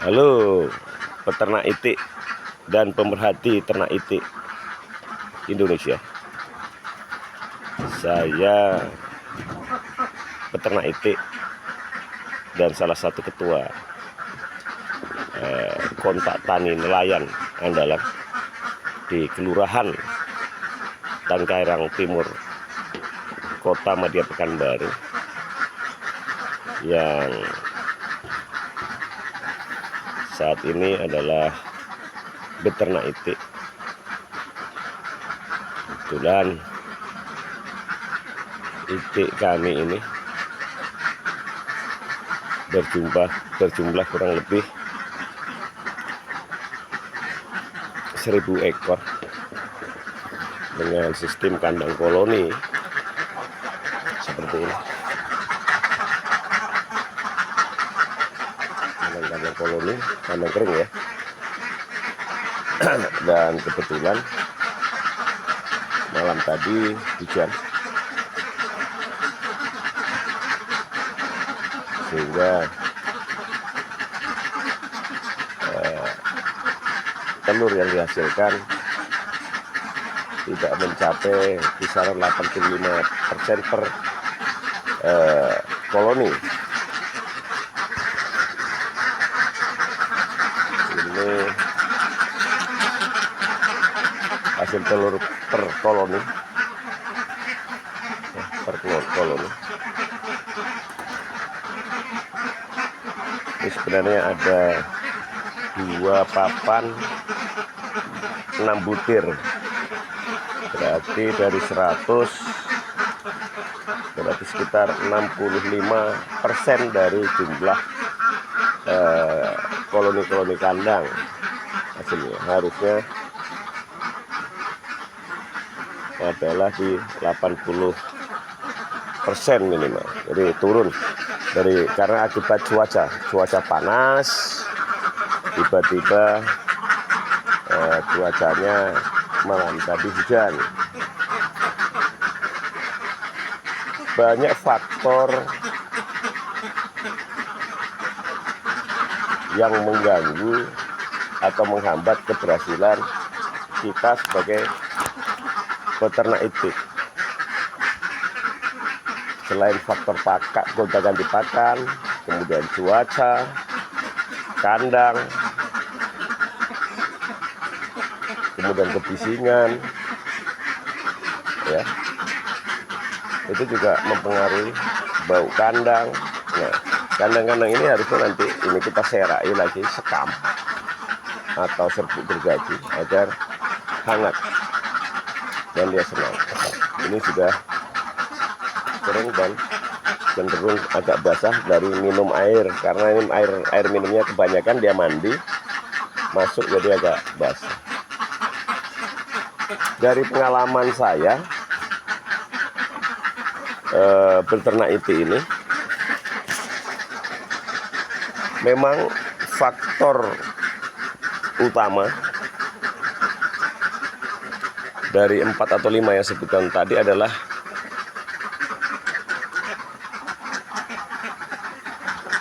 Halo peternak itik dan pemerhati ternak itik Indonesia. Saya peternak itik dan salah satu ketua kontak tani nelayan andalan di Kelurahan Tangkairang Timur, Kota Madya Pekanbaru, yang saat ini adalah beternak itik. Kebetulan itik kami ini berjumlah kurang lebih 1000 ekor dengan sistem kandang koloni seperti ini. Kandang koloni, kandang kering ya. Dan kebetulan malam tadi hujan, sehingga telur yang dihasilkan tidak mencapai kisaran 85% per koloni. Ini hasil telur per koloni, Ini sebenarnya ada 2 papan 6 butir, berarti dari 100 berarti sekitar 65% dari jumlah koloni-koloni kandang hasilnya. Harusnya adalah di 80% minimal. Jadi turun karena akibat cuaca panas, tiba-tiba cuacanya malam tadi hujan. Banyak faktor yang mengganggu atau menghambat keberhasilan kita sebagai peternak itik. Selain faktor gonta-ganti pakan, kemudian cuaca, kandang, kemudian kebisingan, ya, itu juga mempengaruhi bau kandang. Nah, kandang-kandang ini harusnya nanti ini kita serai lagi, sekam atau serbuk gergaji agar hangat dan dia senang. Ini sudah kering dan cenderung agak basah dari minum air, karena ini air minumnya kebanyakan dia mandi masuk, jadi agak basah. Dari pengalaman saya beternak itik ini, memang faktor utama dari 4 atau 5 yang sebutkan tadi adalah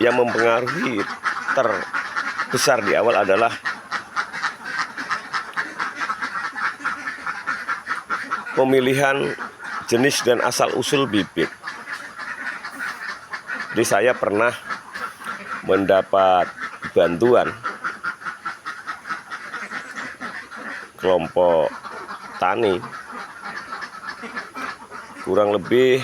yang mempengaruhi terbesar di awal adalah pemilihan jenis dan asal-usul bibit. Jadi saya pernah mendapat bantuan kelompok tani kurang lebih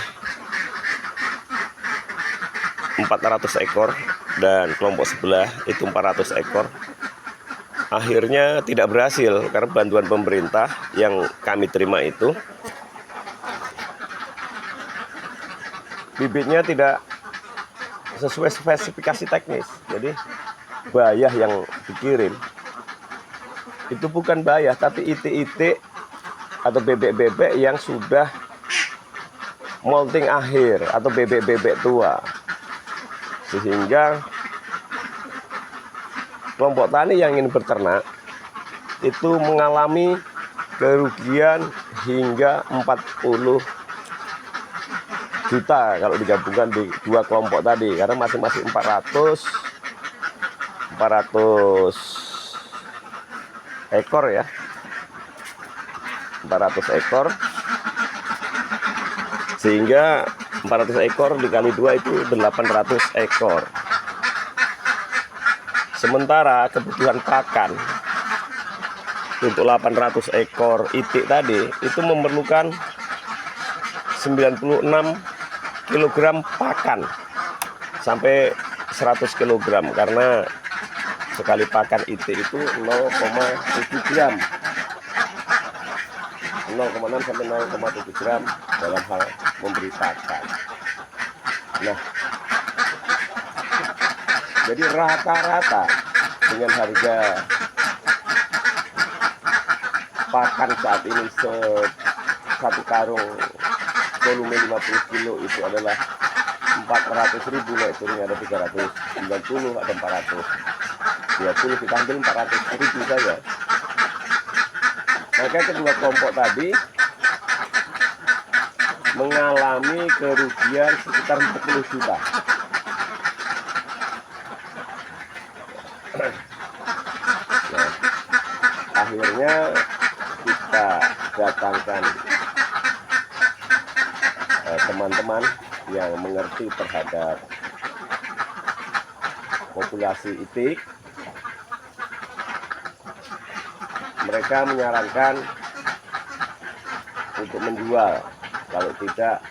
400 ekor dan kelompok sebelah itu 400 ekor. Akhirnya tidak berhasil karena bantuan pemerintah yang kami terima itu bibitnya tidak sesuai spesifikasi teknis. Jadi bayah yang dikirim itu bukan bayah, tapi itik-itik atau bebek-bebek yang sudah molting akhir atau bebek-bebek tua, sehingga kelompok tani yang ingin beternak itu mengalami kerugian hingga 40 juta kalau digabungkan di 2 kelompok tadi, karena masing-masing 400 400 ekor ya, 400 ekor, sehingga 400 ekor dikali 2 itu 800 ekor. Sementara kebutuhan pakan untuk 800 ekor itik tadi itu memerlukan 96 kg pakan sampai 100 kg, karena sekali pakan itik itu 0,7 gram, 0,6 sampai 0,7 gram dalam hal memberi pakan. Nah, jadi rata-rata dengan harga pakan saat ini satu karung volume 50 kilo itu adalah 400.000, naik turunnya ada 390, ada 420, kita ambil 400.000 saja. Maka kedua kelompok tadi mengalami kerugian sekitar 40 juta. Nah, akhirnya kita datangkan teman-teman yang mengerti terhadap populasi itik. Mereka menyarankan untuk menjual, kalau tidak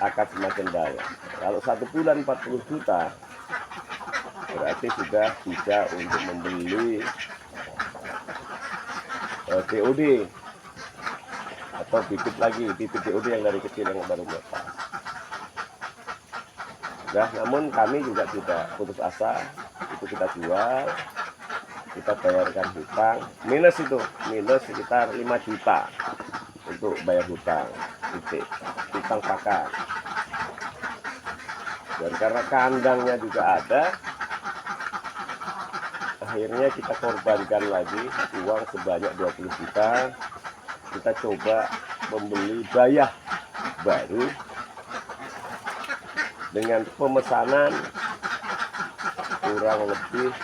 akan semakin banyak. Kalau 1 bulan 40 juta berarti sudah bisa untuk membeli DOD atau bibit lagi, bibit DOD yang dari kecil yang baru menetas. Nah, namun kami juga tidak putus asa, itu kita jual, kita bayarkan hutang, minus sekitar 5 juta untuk bayar hutang pakan. Dan karena kandangnya juga ada, akhirnya kita korbankan lagi uang sebanyak 20 juta. Kita coba membeli bayah baru dengan pemesanan kurang lebih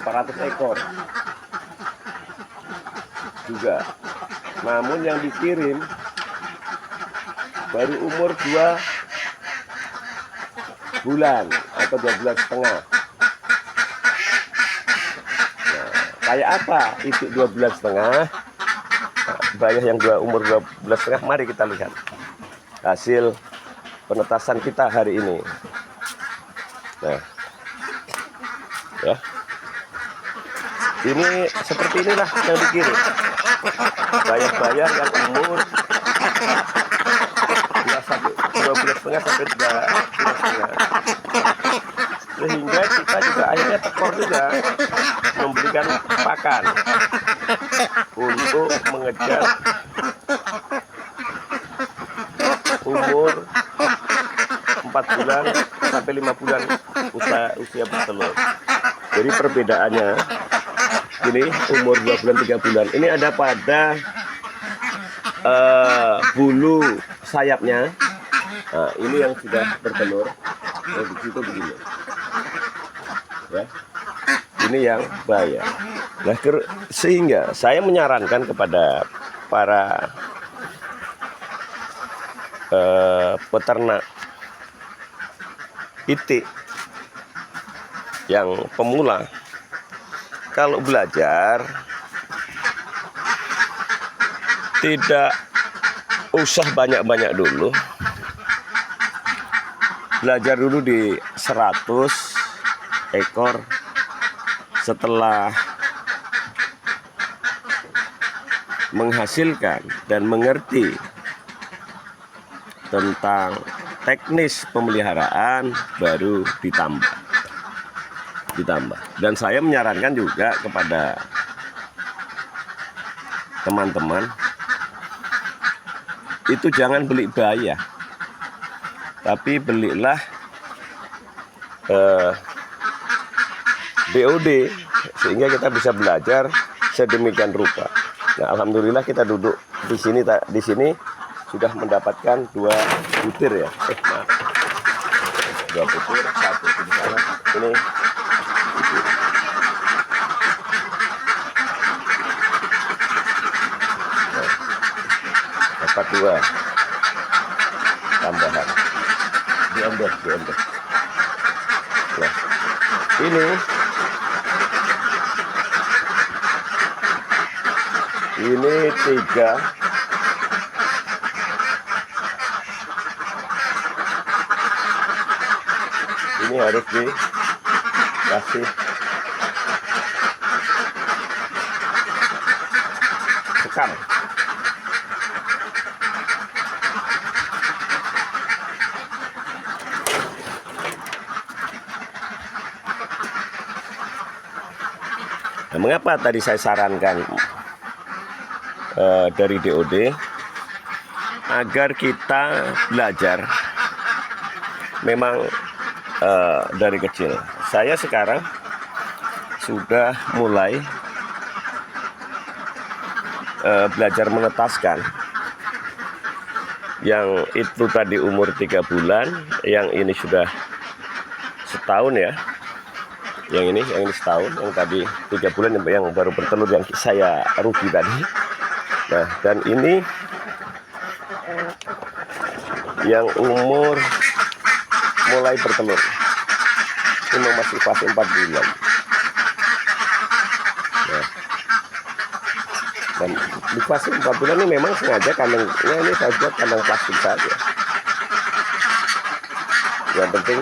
400 ekor juga. Namun yang dikirim baru umur 2 bulan atau 2 bulan setengah. Nah, kayak apa itu 2 bulan setengah? Bayah yang umur 2 bulan setengah, mari kita lihat hasil penetasan kita hari ini. Nah, ya, ini seperti inilah yang dikirim. Bayar-bayar yang umur 2 bulan setengah sampai 3 bulan setengah. Sehingga kita juga akhirnya tekor juga memberikan pakan untuk mengejar umur 4 bulan sampai 5 bulan usia bertelur. Jadi perbedaannya ini umur 2 bulan 3 bulan ini ada pada bulu sayapnya. Nah, ini yang sudah bertelur, di situ begini ya, ini yang bayar. Nah, sehingga saya menyarankan kepada para peternak itik yang pemula, kalau belajar tidak usah banyak-banyak dulu. Belajar dulu di 100 ekor. Setelah menghasilkan dan mengerti tentang teknis pemeliharaan, baru ditambah. Dan saya menyarankan juga kepada teman-teman itu jangan beli bayah, tapi belilah DOD, sehingga kita bisa belajar sedemikian rupa. Nah, alhamdulillah kita duduk di sini sudah mendapatkan 2 butir ya. 2 butir, 1 di sana. Ini dapat 2 tambahan di ember. Nah, ini 3. Ini harus dikasih sekam. Nah, mengapa tadi saya sarankan dari DOD agar kita belajar memang dari kecil. Saya sekarang sudah mulai belajar menetaskan. Yang itu tadi umur 3 bulan, yang ini sudah setahun ya. Yang ini setahun, yang tadi 3 bulan yang baru bertelur yang saya rugi tadi. Nah, dan ini yang umur mulai bertelur. Ini masih fase 4 bulan. Nah, dan di fase 4 bulan ini memang sengaja kandangnya ini saya buat kandang plastik saja. Yang penting